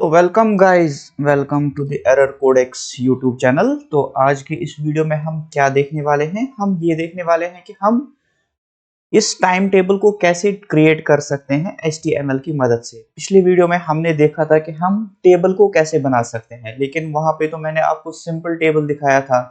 तो welcome guys, welcome to the Error Codex YouTube channel. तो आज की इस वीडियो में हम क्या देखने वाले हैं? हम ये देखने वाले हैं कि हम इस टाइम टेबल को कैसे क्रिएट कर सकते हैं HTML की मदद से। पिछले वीडियो में हमने देखा था कि हम टेबल को कैसे बना सकते हैं, लेकिन वहां पे तो मैंने आपको सिंपल टेबल दिखाया था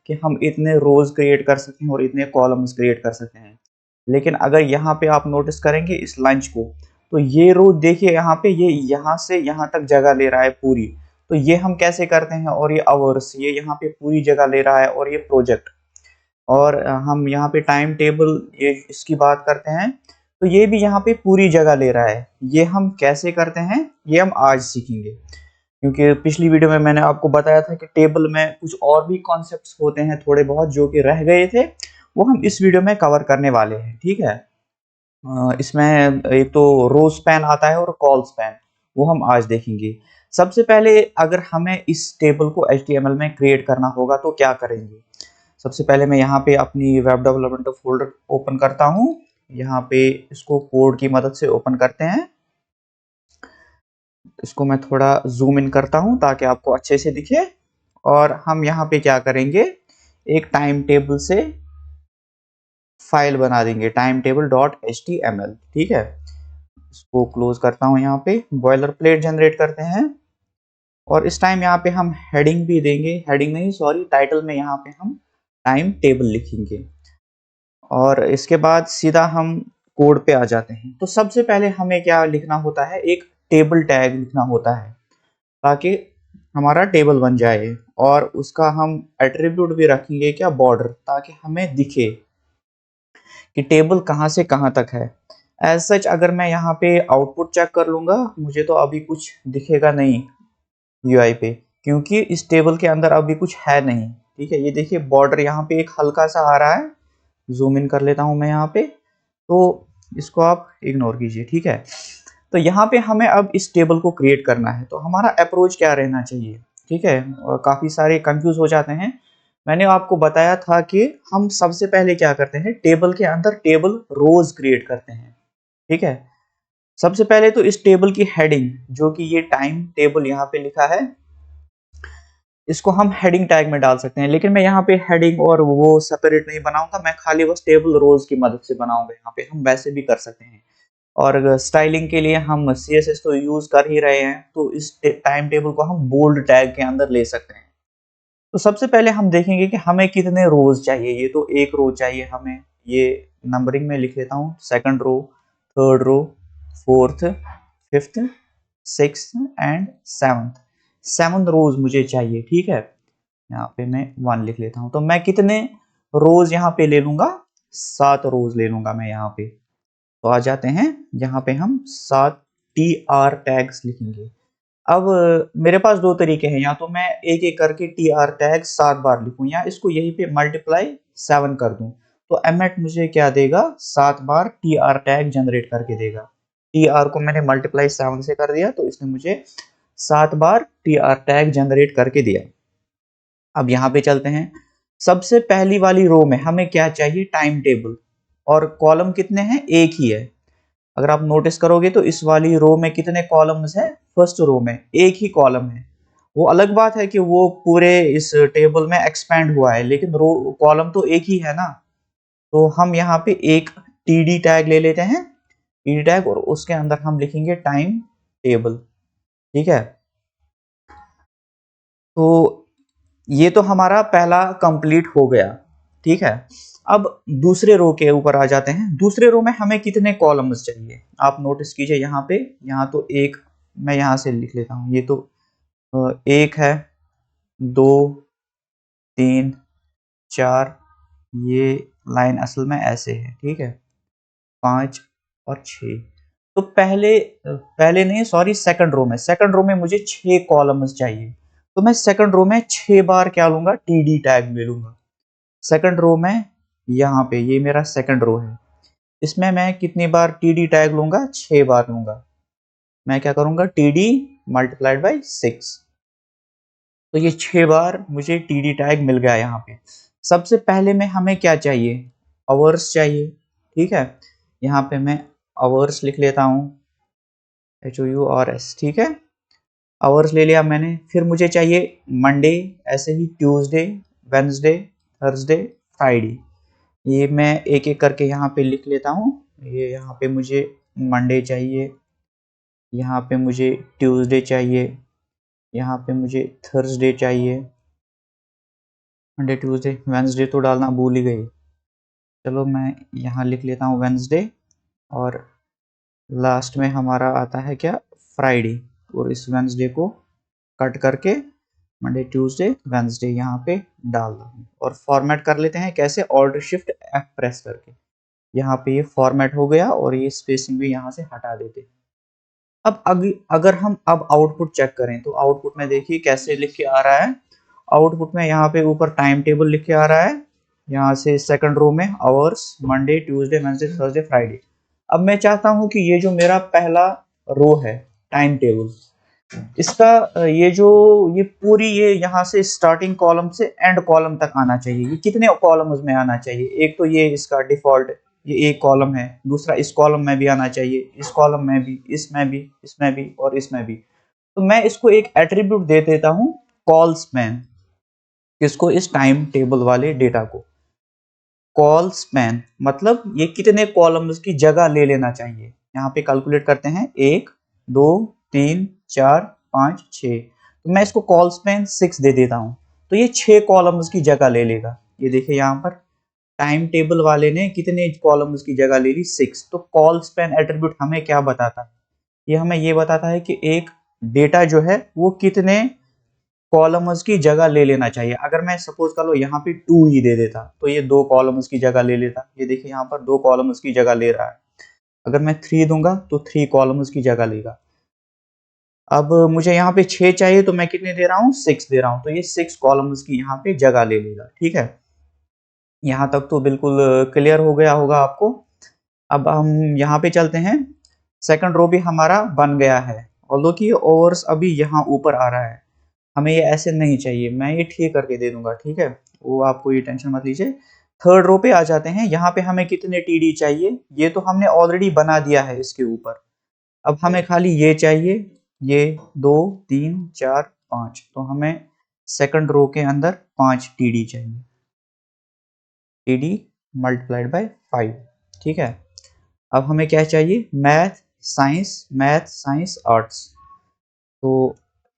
कि हम इतने रोज क्रिएट कर सकते हैं और इतने कॉलम्स क्रिएट कर सकते हैं। लेकिन अगर यहाँ पे आप नोटिस करेंगे इस लंच को, तो ये रो देखिए यहाँ पे, ये यहाँ से यहाँ तक जगह ले रहा है पूरी। तो ये हम कैसे करते हैं? और ये आवर्स, ये यहाँ पे पूरी जगह ले रहा है, और ये प्रोजेक्ट, और हम यहाँ पे टाइम टेबल ये इसकी बात करते हैं, तो ये भी यहाँ पे पूरी जगह ले रहा है। ये हम कैसे करते हैं ये हम आज सीखेंगे, क्योंकि पिछली वीडियो में मैंने आपको बताया था कि टेबल में कुछ और भी कॉन्सेप्ट्स होते हैं थोड़े बहुत जो कि रह गए थे, वो हम इस वीडियो में कवर करने वाले हैं। ठीक है, इसमें एक तो रो स्पैन आता है और कॉल स्पैन, वो हम आज देखेंगे। सबसे पहले अगर हमें इस टेबल को HTML में क्रिएट करना होगा तो क्या करेंगे? सबसे पहले मैं यहाँ पे अपनी वेब डेवलपमेंट फोल्डर ओपन करता हूँ। यहाँ पे इसको कोड की मदद से ओपन करते हैं। इसको मैं थोड़ा जूम इन करता हूँ ताकि आपको अच्छे से दिखे। और हम यहाँ पे क्या करेंगे, एक टाइम टेबल से फाइल बना देंगे, टाइम टेबल डॉट HTML। ठीक है, इसको क्लोज करता हूँ। यहाँ पे बॉयलर प्लेट जनरेट करते हैं, और इस टाइम यहाँ पे हम हेडिंग भी देंगे, हेडिंग नहीं सॉरी, टाइटल में यहाँ पे हम टाइम टेबल लिखेंगे। और इसके बाद सीधा हम कोड पे आ जाते हैं। तो सबसे पहले हमें क्या लिखना होता है, एक टेबल टैग लिखना होता है ताकि हमारा टेबल बन जाए। और उसका हम एट्रीब्यूट भी रखेंगे, क्या, बॉर्डर, ताकि हमें दिखे कि टेबल कहाँ से कहाँ तक है। एज सच अगर मैं यहाँ पे आउटपुट चेक कर लूंगा, मुझे तो अभी कुछ दिखेगा नहीं UI पे, क्योंकि इस टेबल के अंदर अभी कुछ है नहीं। ठीक है, ये देखिए बॉर्डर यहाँ पे एक हल्का सा आ रहा है, जूम इन कर लेता हूँ मैं यहाँ पे, तो इसको आप इग्नोर कीजिए। ठीक है, तो यहाँ पे हमें अब इस टेबल को क्रिएट करना है, तो हमारा अप्रोच क्या रहना चाहिए? ठीक है, और काफी सारे कंफ्यूज हो जाते हैं। मैंने आपको बताया था कि हम सबसे पहले क्या करते हैं, टेबल के अंदर टेबल रोज क्रिएट करते हैं। ठीक है, सबसे पहले तो इस टेबल की हेडिंग, जो कि ये टाइम टेबल यहाँ पे लिखा है, इसको हम हेडिंग टैग में डाल सकते हैं। लेकिन मैं यहाँ पे हेडिंग और वो सेपरेट नहीं बनाऊंगा, मैं खाली बस टेबल रोज की मदद से बनाऊंगा। यहाँ पे हम वैसे भी कर सकते हैं, और स्टाइलिंग के लिए हम CSS तो यूज कर ही रहे हैं, तो इस टाइम टेबल को हम बोल्ड टैग के अंदर ले सकते हैं। तो सबसे पहले हम देखेंगे कि हमें कितने रोज चाहिए। ये तो एक रो चाहिए हमें, ये नंबरिंग में लिख लेता हूँ, second row, third row, fourth, fifth, sixth and seventh. 7 rows मुझे चाहिए। ठीक है, यहाँ पे मैं 1 लिख लेता हूँ। तो मैं कितने रोज यहाँ पे ले लूंगा? 7 रोज ले लूंगा मैं यहाँ पे। तो आ जाते हैं, यहाँ पे हम 7 TR टैग्स लिखेंगे। अब मेरे पास दो तरीके हैं, या तो मैं एक एक करके TR टैग 7 बार लिखूं, या इसको यहीं पे मल्टीप्लाई 7 कर दूं। तो एमएट मुझे क्या देगा, 7 बार TR टैग जनरेट करके देगा। TR को मैंने मल्टीप्लाई 7 से कर दिया, तो इसने मुझे 7 बार TR टैग जनरेट करके दिया। अब यहाँ पे चलते हैं। सबसे पहली वाली रो में हमें क्या चाहिए, टाइम टेबल, और कॉलम कितने हैं, एक ही है। अगर आप नोटिस करोगे तो इस वाली रो में कितने कॉलम्स हैं, फर्स्ट रो में एक ही कॉलम है। वो अलग बात है कि वो पूरे इस टेबल में एक्सपेंड हुआ है, लेकिन रो कॉलम तो एक ही है ना। तो हम यहाँ पे एक TD टैग ले लेते हैं, TD टैग, और उसके अंदर हम लिखेंगे टाइम टेबल। ठीक है, तो ये तो हमारा पहला कंप्लीट हो गया। ठीक है, अब दूसरे रो के ऊपर आ जाते हैं। दूसरे रो में हमें कितने कॉलम्स चाहिए, आप नोटिस कीजिए यहाँ पे। यहाँ तो एक, मैं यहाँ से लिख लेता हूँ, ये तो एक है, 2, 3, 4, ये लाइन असल में ऐसे है। ठीक है, 5 और 6। तो पहले पहले नहीं सॉरी, सेकंड रो में मुझे 6 कॉलम्स चाहिए। तो मैं सेकंड रो में 6 बार क्या लूंगा, TD टैग में लूंगा। सेकंड रो में यहाँ पे, ये मेरा सेकंड रो है, इसमें मैं कितनी बार TD टैग लूंगा, 6 बार लूंगा। मैं क्या करूंगा, TD मल्टीप्लाइड बाई 6। तो ये 6 बार मुझे TD टैग मिल गया यहाँ पे। सबसे पहले में हमें क्या चाहिए, आवर्स चाहिए। ठीक है, यहाँ पे मैं आवर्स लिख लेता हूँ, HOURS। ठीक है, आवर्स ले लिया मैंने। फिर मुझे चाहिए मंडे, ऐसे ही ट्यूसडे, वेंसडे, थर्सडे, फ्राइडे। ये मैं एक एक करके यहाँ पे लिख लेता हूँ। ये यहाँ पे मुझे मंडे चाहिए, यहाँ पे मुझे ट्यूसडे चाहिए, यहाँ पे मुझे थर्सडे चाहिए, मंडे ट्यूसडे वेंसडे तो डालना भूल ही गई। चलो मैं यहाँ लिख लेता हूँ वेंसडे, और लास्ट में हमारा आता है क्या, फ्राइडे। और इस वेंसडे को कट करके मंडे ट्यूसडे वेंसडे यहाँ पे डाल दूँ, और फॉर्मेट कर लेते हैं कैसे, ऑल्टर शिफ्ट एफ प्रेस करके। यहाँ पे ये फॉर्मेट हो गया, और ये स्पेसिंग भी यहाँ से हटा देते हैं। अब अगर हम अब आउटपुट चेक करें तो आउटपुट में देखिए कैसे लिख के आ रहा है। आउटपुट में यहाँ पे ऊपर टाइम टेबल लिख के आ रहा है, यहाँ से सेकंड रो में hours, Monday Tuesday Wednesday Thursday Friday. अब मैं चाहता हूँ कि ये जो मेरा पहला रो है टाइम टेबल, इसका ये पूरी ये यहाँ से स्टार्टिंग कॉलम से एंड कॉलम तक आना चाहिए। ये कितने कॉलम उसमें आना चाहिए, एक तो ये इसका डिफॉल्ट ये एक कॉलम है, दूसरा इस कॉलम में भी आना चाहिए, इस कॉलम में भी, इसमें भी, इसमें भी और इसमें भी। तो मैं इसको एक एट्रीब्यूट दे देता हूँ कॉल स्पैन, किसको, इस टाइम टेबल वाले डेटा को। कॉल स्पैन मतलब ये कितने कॉलम्स की जगह ले लेना चाहिए। यहाँ पे कैलकुलेट करते हैं, 1 2 3 4 5 6। तो मैं इसको कॉल स्पैन 6 दे देता हूँ, तो ये 6 कॉलम्स की जगह ले लेगा। ये देखिए यहाँ पर टाइम टेबल वाले ने कितने कॉलम्स की जगह ले ली, 6। तो कॉल स्पैन एट्रीब्यूट हमें क्या बताता है, ये हमें ये बताता है कि एक डेटा जो है वो कितने कॉलम्स की जगह ले लेना चाहिए। अगर मैं सपोज कर लो यहाँ पे 2 ही दे देता तो ये 2 कॉलम्स की जगह ले लेता। ये देखिए यहाँ पर 2 कॉलम्स की जगह ले रहा है। अगर मैं 3 दूंगा तो 3 कॉलम्स की जगह लेगा। अब मुझे यहाँ पे 6 चाहिए, तो मैं कितने दे रहा हूँ, 6 दे रहा हूँ, तो ये 6 कॉलम्स की यहाँ पे जगह ले लेगा। ठीक है, यहाँ तक तो बिल्कुल क्लियर हो गया होगा आपको। अब हम यहाँ पे चलते हैं, सेकंड रो भी हमारा बन गया है, ऑल्दो कि ओवर्स अभी यहाँ ऊपर आ रहा है, हमें ये ऐसे नहीं चाहिए, मैं ये ठीक करके दे दूंगा। ठीक है, वो आपको ये टेंशन मत लीजिए। थर्ड रो पे आ जाते हैं, यहाँ पे हमें कितने टीडी चाहिए, ये तो हमने ऑलरेडी बना दिया है इसके ऊपर। अब हमें खाली ये चाहिए, ये 2 3 4 5, तो हमें सेकंड रो के अंदर 5 टीडी चाहिए, टीडी मल्टीप्लाइड बाय 5। ठीक है, अब हमें क्या चाहिए, मैथ साइंस आर्ट्स। तो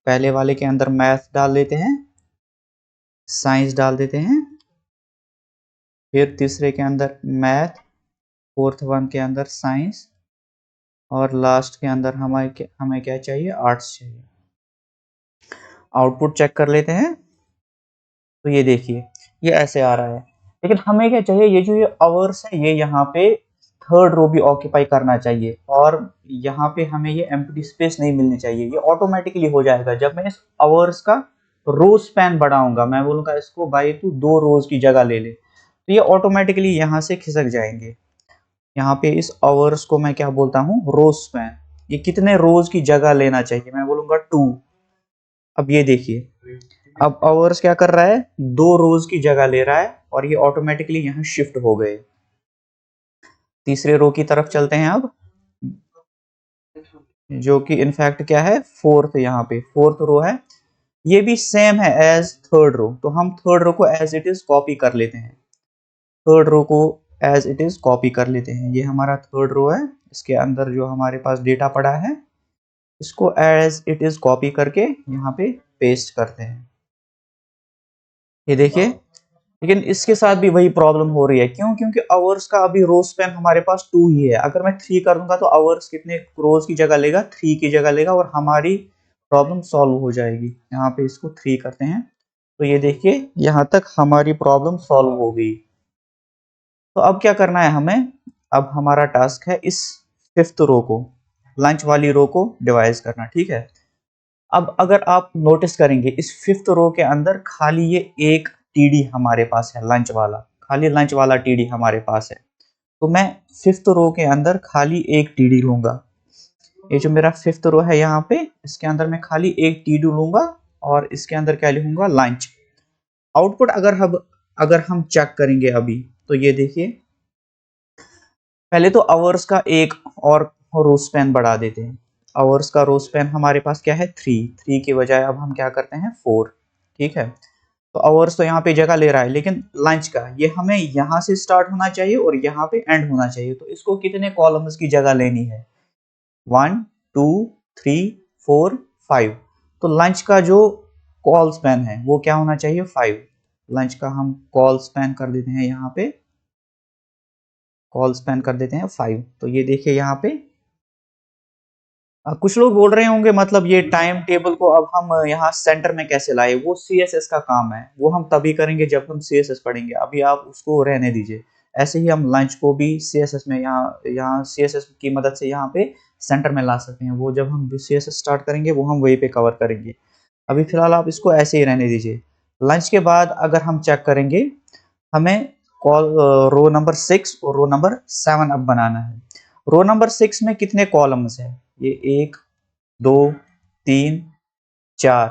पहले वाले के अंदर मैथ डाल देते हैं, साइंस डाल देते हैं, फिर तीसरे के अंदर मैथ, फोर्थ वन के अंदर साइंस, और लास्ट के अंदर हमें क्या चाहिए, आर्ट्स चाहिए। आउटपुट चेक कर लेते हैं, तो ये देखिए ये ऐसे आ रहा है। लेकिन हमें क्या चाहिए, ये जो ये आवर्स है ये यहाँ पे थर्ड रो भी ऑक्यूपाई करना चाहिए, और यहाँ पे हमें ये एम्प्टी स्पेस नहीं मिलनी चाहिए। ये ऑटोमेटिकली हो जाएगा जब मैं इस आवर्स का रो स्पैन बढ़ाऊंगा। मैं बोलूंगा इसको भाई तू 2 रोज की जगह ले ले, तो ये ऑटोमेटिकली यहाँ से खिसक जाएंगे। यहाँ पे इस आवर्स को मैं क्या बोलता हूँ, रोज स्पैन। ये कितने रोज की जगह लेना चाहिए, मैं बोलूंगा 2। अब ये देखिए, अब आवर्स क्या कर रहा है, 2 रोज की जगह ले रहा है, और ये ऑटोमेटिकली यहाँ शिफ्ट हो गए। तीसरे रो की तरफ चलते हैं अब, जो कि इनफैक्ट क्या है, फोर्थ, यहाँ पे फोर्थ रो है। ये भी सेम है एज थर्ड रो, तो हम थर्ड रो को एज इट इज कॉपी कर लेते हैं। थर्ड रो को एज इट इज कॉपी कर लेते हैं। ये हमारा थर्ड रो है, इसके अंदर जो हमारे पास डेटा पड़ा है, इसको एज इट इज कॉपी करके यहाँ पे पेस्ट करते हैं। ये देखिए, लेकिन इसके साथ भी वही प्रॉब्लम हो रही है। क्यों, क्योंकि आवर्स का अभी रो स्पैन हमारे पास 2 ही है। अगर मैं 3 कर दूंगा तो आवर्स कितने रोज की जगह लेगा, 3 की जगह लेगा, और हमारी प्रॉब्लम सॉल्व हो जाएगी। यहाँ पे इसको 3 करते हैं, तो ये देखिए यहाँ तक हमारी प्रॉब्लम सॉल्व हो गई। तो अब क्या करना है हमें, अब हमारा टास्क है इस फिफ्थ रो को, लंच वाली रो को डिवाइड करना। ठीक है, अब अगर आप नोटिस करेंगे इस फिफ्थ रो के अंदर खाली ये एक टीडी हमारे पास है, लंच वाला, खाली लंच वाला टीडी हमारे पास है। तो मैं फिफ्थ रो के अंदर खाली एक टीडी लूंगा। ये जो मेरा फिफ्थ रो है यहाँ पे, इसके अंदर मैं खाली एक टीडी लूंगा, और इसके अंदर क्या लिखूंगा, लंच। आउटपुट अगर हम चेक करेंगे अभी, तो ये देखिए, पहले तो आवर्स का एक और रो स्पैन बढ़ा देते हैं। आवर्स का रो स्पैन हमारे पास क्या है 3 की बजाय अब हम क्या करते हैं 4। ठीक है, तो आवर्स तो यहाँ पे जगह ले रहा है, लेकिन लंच का ये हमें यहाँ से स्टार्ट होना चाहिए और यहाँ पे एंड होना चाहिए। तो इसको कितने कॉलम्स की जगह लेनी है 1 2 3 4 5। तो लंच का जो कॉल स्पैन है वो क्या होना चाहिए 5। लंच का हम कॉल स्पैन कर देते हैं, यहाँ पे कॉल स्पैन कर देते हैं 5। तो ये देखिए यहाँ पे कुछ लोग बोल रहे होंगे मतलब ये टाइम टेबल को अब हम यहाँ सेंटर में कैसे लाए, वो CSS का काम है, वो हम तभी करेंगे जब हम CSS पढ़ेंगे, अभी आप उसको रहने दीजिए। ऐसे ही हम लंच को भी CSS में यहाँ CSS की मदद से यहाँ पे सेंटर में ला सकते हैं, वो जब हम CSS स्टार्ट करेंगे वो हम वहीं पे कवर करेंगे। अभी फिलहाल आप इसको ऐसे ही रहने दीजिए। लंच के बाद अगर हम चेक करेंगे, हमें कॉल रो नंबर 6 और रो नंबर 7 अब बनाना है। रो नंबर 6 में कितने कॉलम्स हैं, ये 1 2 3 4।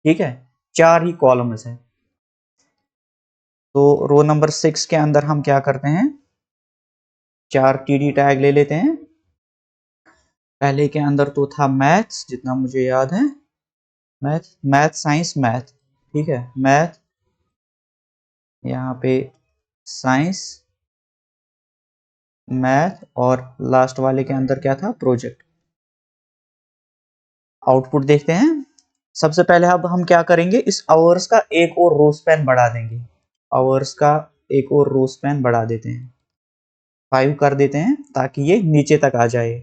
ठीक है, 4 ही कॉलम्स हैं। तो रो नंबर 6 के अंदर हम क्या करते हैं, 4 TD टैग ले लेते हैं। पहले के अंदर तो था मैथ्स, जितना मुझे याद है, मैथ साइंस मैथ। ठीक है, मैथ, यहाँ पे साइंस मैथ, और लास्ट वाले के अंदर क्या था प्रोजेक्ट। आउटपुट देखते हैं। सबसे पहले अब हम क्या करेंगे, इस आवर्स का एक और रो स्पैन बढ़ा देंगे। आवर्स का एक और रो स्पैन बढ़ा देते हैं, 5 कर देते हैं ताकि ये नीचे तक आ जाए।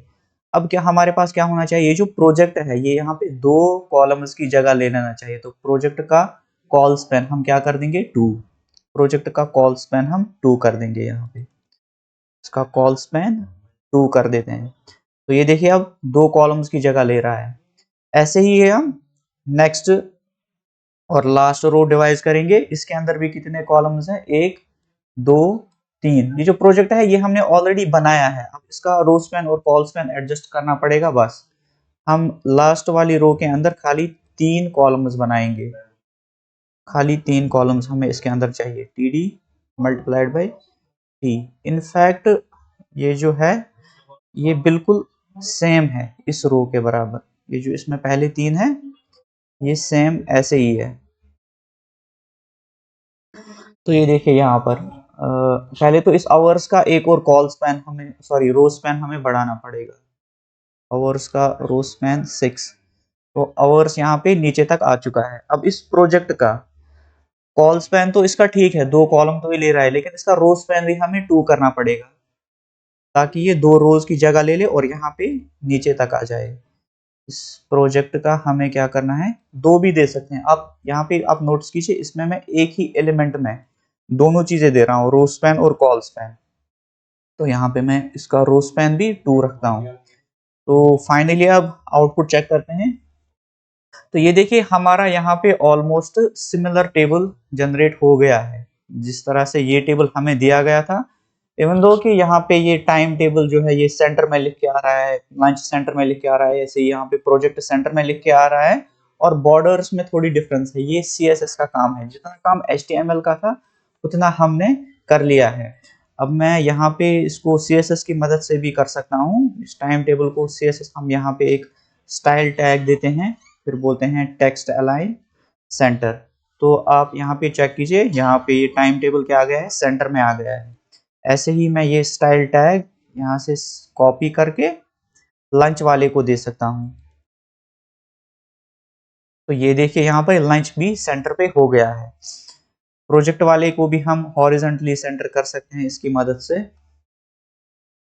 अब क्या हमारे पास क्या होना चाहिए, ये जो प्रोजेक्ट है ये यहाँ पे 2 कॉलम्स की जगह ले लेना चाहिए। तो प्रोजेक्ट का कॉल स्पैन हम क्या कर देंगे 2। प्रोजेक्ट का कॉल स्पैन हम 2 कर देंगे, यहाँ पे इसका कॉल स्पैन 2 कर देते हैं। तो ये देखिए अब 2 कॉलम्स की जगह ले रहा है। ऐसे ही है हम नेक्स्ट और लास्ट रो डिवाइड करेंगे। इसके अंदर भी कितने कॉलम्स हैं 1 2 3। ये जो प्रोजेक्ट है ये हमने ऑलरेडी बनाया है, अब इसका रो स्पैन और कॉल स्पैन एडजस्ट करना पड़ेगा बस। हम लास्ट वाली रो के अंदर खाली 3 कॉलम्स बनाएंगे, खाली 3 कॉलम्स हमें इसके अंदर चाहिए, TD multiplied by T। In fact ये जो है ये बिल्कुल सेम है इस रो के बराबर, ये जो इसमें पहले 3 है ये सेम ऐसे ही है। तो ये देखिए यहाँ पर पहले तो इस आवर्स का एक और कॉल स्पैन हमें सॉरी रो स्पैन हमें बढ़ाना पड़ेगा। आवर्स का रो स्पैन 6, तो आवर्स यहाँ पे नीचे तक आ चुका है। अब इस प्रोजेक्ट का कॉल स्पैन तो इसका ठीक है 2 कॉलम तो ही ले रहा है, लेकिन इसका रो स्पैन भी हमें 2 करना पड़ेगा ताकि ये 2 रोज की जगह ले ले और यहाँ पे नीचे तक आ जाए। इस प्रोजेक्ट का हमें क्या करना है, 2 भी दे सकते हैं आप। यहाँ पे आप नोटिस कीजिए इसमें मैं एक ही एलिमेंट में दोनों चीजें दे रहा हूँ, रो स्पैन और कॉल स्पैन। तो यहाँ पे मैं इसका रो स्पैन भी 2 रखता हूँ। तो फाइनली अब आउटपुट चेक करते हैं। तो ये देखिए हमारा यहाँ पे ऑलमोस्ट सिमिलर टेबल जनरेट हो गया है, जिस तरह से ये टेबल हमें दिया गया था। इवन दो कि यहाँ पे ये टाइम टेबल जो है ये सेंटर में लिख के आ रहा है, लंच सेंटर में लिख के आ रहा है, ऐसे ही यहाँ पे प्रोजेक्ट सेंटर में लिख के आ रहा है, और बॉर्डर्स में थोड़ी डिफरेंस है। ये CSS का काम है, जितना काम HTML का था उतना हमने कर लिया है। अब मैं यहाँ पे इसको CSS की मदद से भी कर सकता हूँ। इस टाइम टेबल को CSS हम यहाँ पे एक स्टाइल टैग देते हैं, फिर बोलते हैं टेक्स्ट अलाइन सेंटर। तो आप यहाँ पे चेक कीजिए, यहाँ पे ये टाइम टेबल क्या आ गया है, सेंटर में आ गया है। ऐसे ही मैं ये स्टाइल टैग यहाँ से कॉपी करके लंच वाले को दे सकता हूँ। तो ये देखिए यहाँ पर लंच भी सेंटर पे हो गया है। प्रोजेक्ट वाले को भी हम हॉरिजॉन्टली सेंटर कर सकते हैं इसकी मदद से।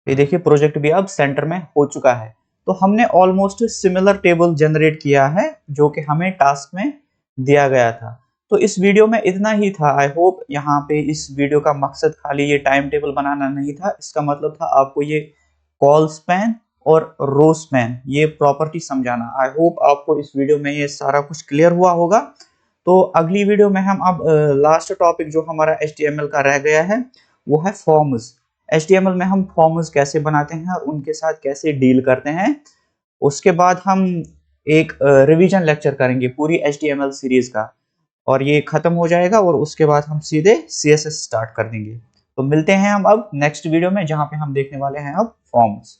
ये देखिए प्रोजेक्ट भी अब सेंटर में हो चुका है। तो हमने ऑलमोस्ट सिमिलर टेबल जनरेट किया है जो कि हमें टास्क में दिया गया था। तो इस वीडियो में इतना ही था। आई होप यहाँ पे इस वीडियो का मकसद खाली ये टाइम टेबल बनाना नहीं था, इसका मतलब था आपको ये कॉल स्पैन और रो स्पैन ये प्रॉपर्टी समझाना। आई होप आपको इस वीडियो में ये सारा कुछ क्लियर हुआ होगा। तो अगली वीडियो में हम अब लास्ट टॉपिक जो हमारा HTML का रह गया है वो है फॉर्म्स। HTML में हम फॉर्म्स कैसे बनाते हैं और उनके साथ कैसे डील करते हैं, उसके बाद हम एक रिवीजन लेक्चर करेंगे पूरी HTML सीरीज का, और ये खत्म हो जाएगा और उसके बाद हम सीधे CSS स्टार्ट कर देंगे। तो मिलते हैं हम अब नेक्स्ट वीडियो में, जहां पे हम देखने वाले हैं अब फॉर्म्स।